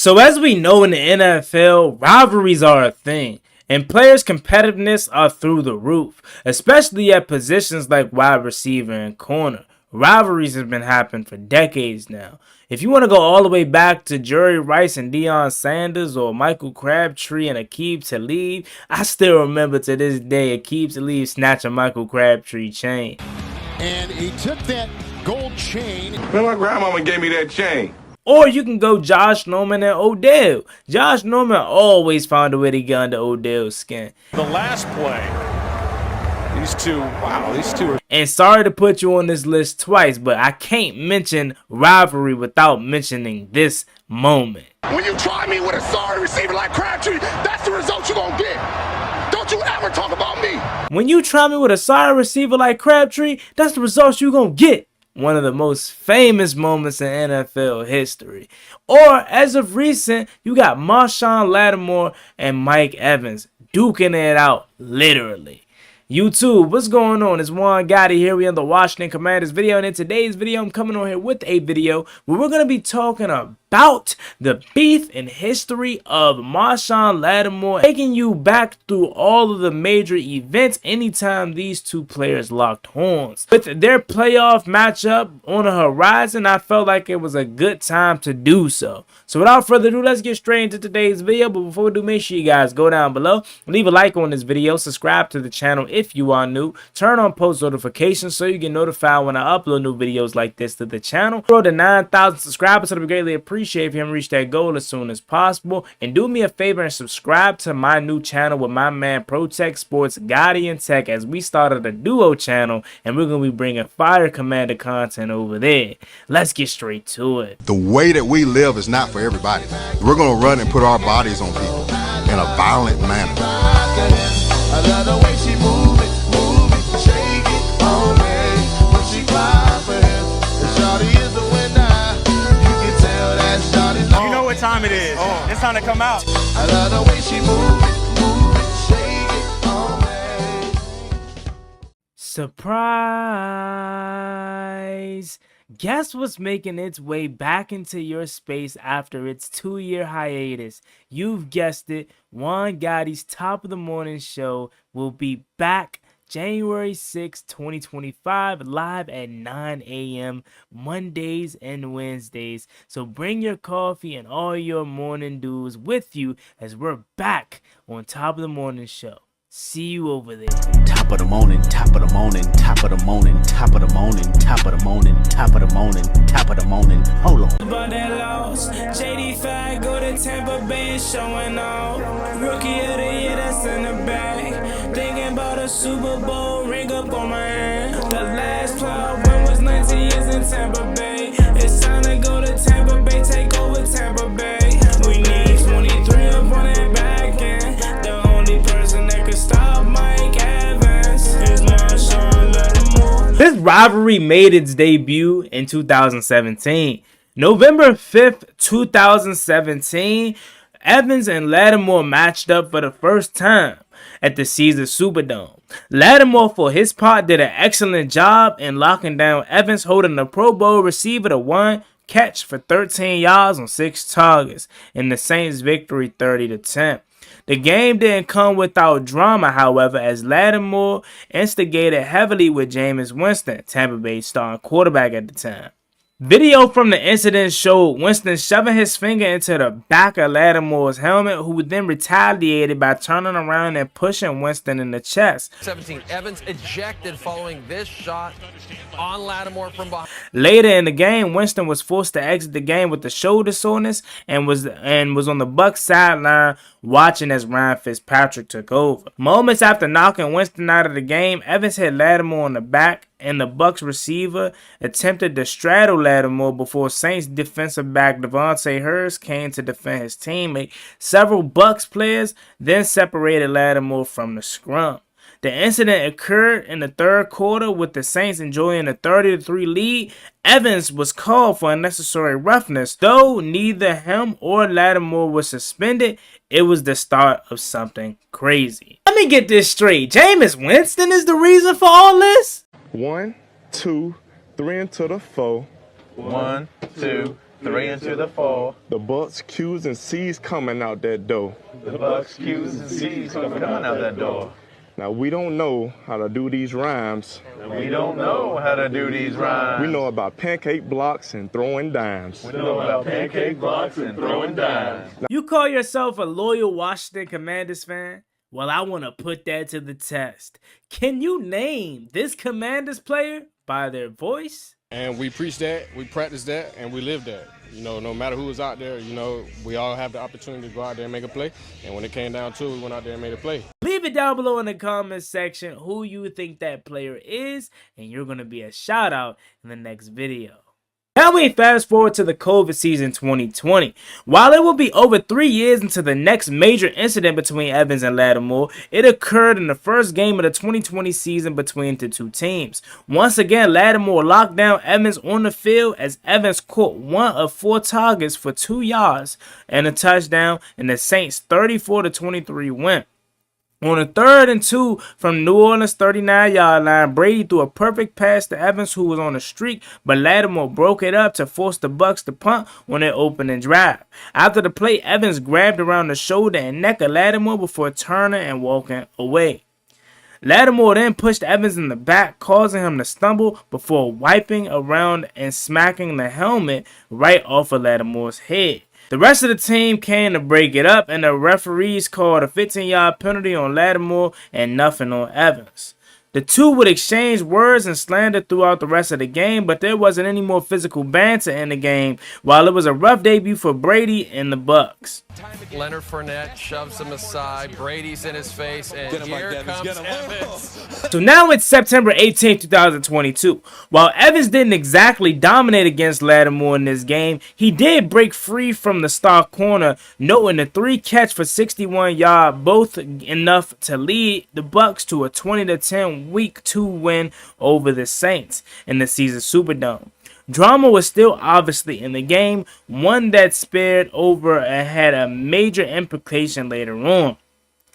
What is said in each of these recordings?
So as we know in the NFL, rivalries are a thing, and players' competitiveness are through the roof, especially at positions like wide receiver and corner. Rivalries have been happening for decades now. If you want to go all the way back to Jerry Rice and Deion Sanders, or Michael Crabtree and Aqib Talib, I still remember to this day Aqib Talib snatching Michael Crabtree chain. And he took that gold chain. Man, my grandmama gave me that chain. Or you can go Josh Norman and Odell. Josh Norman always found a way to get under Odell's skin. The last play, these two are... And sorry to put you on this list twice, but I can't mention rivalry without mentioning this moment. When you try me with a sorry receiver like Crabtree, that's the result you're going to get. Don't you ever talk about me. When you try me with a sorry receiver like Crabtree, that's the results you're going to get. One of the most famous moments in NFL history. Or, as of recent, you got Marshon Lattimore and Mike Evans duking it out, literally. YouTube, what's going on? It's Juan Gotti here. We on the Washington Commanders video, and in today's video, I'm coming on here with a video where we're going to be talking about the beef and history of Marshon Lattimore, taking you back through all of the major events anytime these two players locked horns. With their playoff matchup on the horizon, I felt like it was a good time to do so. So without further ado, let's get straight into today's video. But before we do, make sure you guys go down below, leave a like on this video, subscribe to the channel if you are new, turn on post notifications so you get notified when I upload new videos like this to the channel. Grow to 9,000 subscribers, so it'd be greatly appreciated if you can reach that goal as soon as possible. And do me a favor and subscribe to my new channel with my man Pro Tech Sports, Gotti and Tech, as we started a duo channel and we're going to be bringing fire Commander content over there. Let's get straight to it. The way that we live is not for everybody. We're going to run and put our bodies on people in a violent manner. I love the way she move it, shake it on me. When she cry for him, the shawty is the winner. You can tell that shawty's on. You know what time it is. It's time to come out. I love the way she move it, shake it on me. Surprise! Guess what's making its way back into your space after its 2-year hiatus? You've guessed it, Juan Gotti's Top of the Morning show will be back January 6, 2025, live at 9 a.m. Mondays and Wednesdays. So bring your coffee and all your morning dews with you as we're back on Top of the Morning show. See you over there. Top of the morning, top of the morning, top of the morning, top of the morning, top of the morning, top of the morning, top of the morning. Hold on. About that loss, JD5 go to Tampa Bay and showing off. Rookie of the year, that's in the bag. Thinking about a Super Bowl ring up on my hand. The last playoff win was 19 years in Tampa Bay. It's time to go to Tampa Bay, take over Tampa Bay. We need 23 up on that back end. The only person that could stop Mike Evans is Marshon Lattimore. This rivalry made its debut in 2017. November 5th, 2017, Evans and Lattimore matched up for the first time at the Caesars Superdome. Lattimore, for his part, did an excellent job in locking down Evans, holding the Pro Bowl receiver to one catch for 13 yards on 6 targets in the Saints' victory 30-10. The game didn't come without drama, however, as Lattimore instigated heavily with Jameis Winston, Tampa Bay's starting quarterback at the time. Video from the incident showed Winston shoving his finger into the back of Lattimore's helmet, who then retaliated by turning around and pushing Winston in the chest. 17, Evans ejected following this shot on Lattimore from behind. Later in the game, Winston was forced to exit the game with the shoulder soreness and was on the Bucs sideline watching as Ryan Fitzpatrick took over. Moments after knocking Winston out of the game, Evans hit Lattimore on the back, and the Bucs receiver attempted to straddle Lattimore before Saints defensive back Devontae Hurst came to defend his teammate. Several Bucs players then separated Lattimore from the scrum. The incident occurred in the third quarter with the Saints enjoying a 30-3 lead. Evans was called for unnecessary roughness. Though neither him or Lattimore was suspended, it was the start of something crazy. Let me get this straight. Jameis Winston is the reason for all this? 1, 2, 3 into the 4. 1, 2, 3 into the 4. The Bucks, Q's, and C's coming out that door. The Bucks, Q's, and C's coming out that door. Now, we don't know how to do these rhymes. We don't know how to do these rhymes. We know about pancake blocks and throwing dimes. We know about pancake blocks and throwing dimes. You call yourself a loyal Washington Commanders fan? Well, I want to put that to the test. Can you name this Commanders player by their voice? And we preach that, we practice that, and we live that. You know, no matter who is out there, you know, we all have the opportunity to go out there and make a play. And when it came down to it, we went out there and made a play. Leave it down below in the comments section who you think that player is, and you're going to be a shout out in the next video. Now we fast forward to the COVID season 2020. While it will be over 3 years into the next major incident between Evans and Lattimore, it occurred in the first game of the 2020 season between the two teams. Once again, Lattimore locked down Evans on the field as Evans caught 1 of 4 targets for 2 yards and a touchdown in the Saints' 34-23 win. On a 3rd and 2 from New Orleans' 39-yard line, Brady threw a perfect pass to Evans, who was on a streak, but Lattimore broke it up to force the Bucks to punt on their opening drive. After the play, Evans grabbed around the shoulder and neck of Lattimore before turning and walking away. Lattimore then pushed Evans in the back, causing him to stumble before wiping around and smacking the helmet right off of Lattimore's head. The rest of the team came to break it up, and the referees called a 15-yard penalty on Lattimore and nothing on Evans. The two would exchange words and slander throughout the rest of the game, but there wasn't any more physical banter in the game, while it was a rough debut for Brady and the Bucks. Leonard Fournette shoves him aside. Brady's in his face, and here comes Evans. So now it's September 18, 2022. While Evans didn't exactly dominate against Lattimore in this game, he did break free from the star corner, noting the 3 catch for 61 yards, both enough to lead the Bucks to a 20-10 Week 2 win over the Saints in the season Superdome. Drama was still obviously in the game, one that spilled over and had a major implication later on.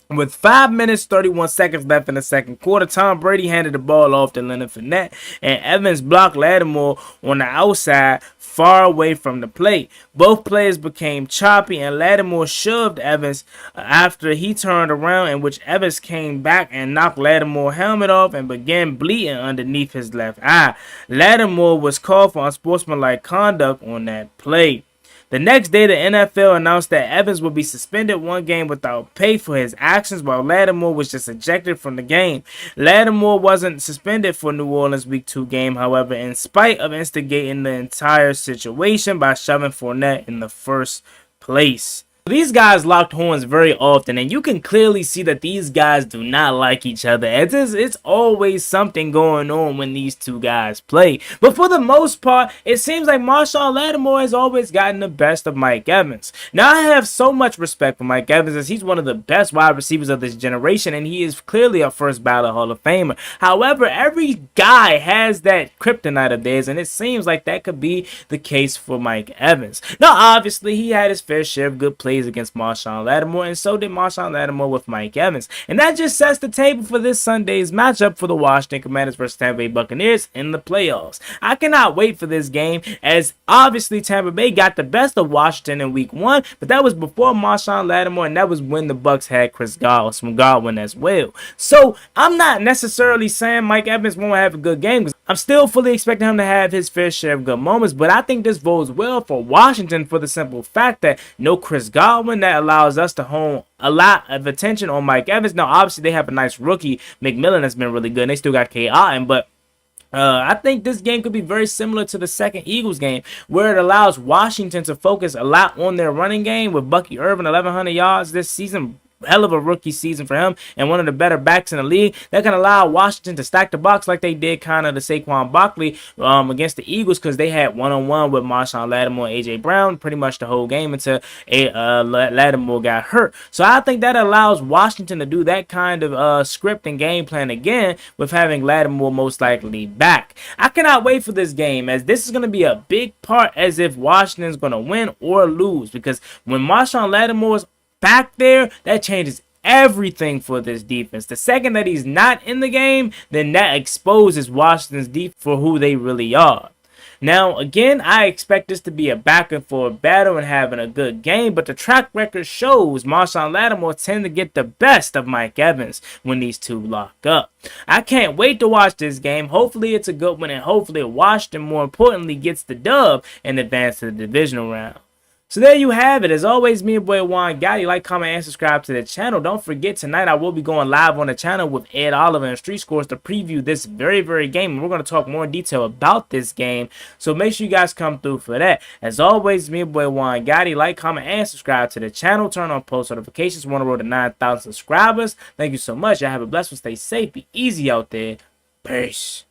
With 5 minutes, 31 seconds left in the second quarter, Tom Brady handed the ball off to Leonard Fournette, and Evans blocked Lattimore on the outside, far away from the plate. Both players became choppy, and Lattimore shoved Evans after he turned around, in which Evans came back and knocked Lattimore's helmet off and began bleeding underneath his left eye. Lattimore was called for unsportsmanlike conduct on that play. The next day, the NFL announced that Evans would be suspended 1 game without pay for his actions, while Lattimore was just ejected from the game. Lattimore wasn't suspended for New Orleans' Week 2 game, however, in spite of instigating the entire situation by shoving Fournette in the first place. These guys locked horns very often, and you can clearly see that these guys do not like each other. It's always something going on when these two guys play. But for the most part, it seems like Marshon Lattimore has always gotten the best of Mike Evans. Now, I have so much respect for Mike Evans, as he's one of the best wide receivers of this generation, and he is clearly a first ballot Hall of Famer. However, every guy has that kryptonite of theirs, and it seems like that could be the case for Mike Evans. Now, obviously, he had his fair share of good plays against Marshon Lattimore, and so did Marshon Lattimore with Mike Evans. And that just sets the table for this Sunday's matchup for the Washington Commanders versus Tampa Bay Buccaneers in the playoffs. I cannot wait for this game, as obviously Tampa Bay got the best of Washington in Week 1, but that was before Marshon Lattimore, and that was when the Bucs had Chris Godwin as well. So I'm not necessarily saying Mike Evans won't have a good game, because I'm still fully expecting him to have his fair share of good moments, but I think this bodes well for Washington for the simple fact that no Chris Godwin. That allows us to hone a lot of attention on Mike Evans. Now, obviously, they have a nice rookie, McMillan, that's been really good, and they still got K. Otten, but I think this game could be very similar to the second Eagles game, where it allows Washington to focus a lot on their running game with Bucky Irvin, 1,100 yards this season. Hell of a rookie season for him, and one of the better backs in the league. That can allow Washington to stack the box like they did kind of the Saquon Barkley against the Eagles, because they had one-on-one with Marshon Lattimore and A.J. Brown pretty much the whole game until Lattimore got hurt. So I think that allows Washington to do that kind of script and game plan again, with having Lattimore most likely back. I cannot wait for this game, as this is going to be a big part as if Washington's going to win or lose, because when Marshon Lattimore's back there, that changes everything for this defense. The second that he's not in the game, then that exposes Washington's defense for who they really are. Now, again, I expect this to be a back and forth battle and having a good game, but the track record shows Marshon-Lattimore tend to get the best of Mike Evans when these two lock up. I can't wait to watch this game. Hopefully it's a good one, and hopefully Washington, more importantly, gets the dub and advance to the divisional round. So there you have it. As always, me and boy Juan Gotti. Like, comment, and subscribe to the channel. Don't forget, tonight I will be going live on the channel with Ed Oliver and Street Scores to preview this very game. And we're going to talk more in detail about this game. So make sure you guys come through for that. As always, me and boy Juan Gotti. Like, comment, and subscribe to the channel. Turn on post notifications. We're on the road to 9,000 subscribers. Thank you so much. Y'all have a blessed one. Stay safe. Be easy out there. Peace.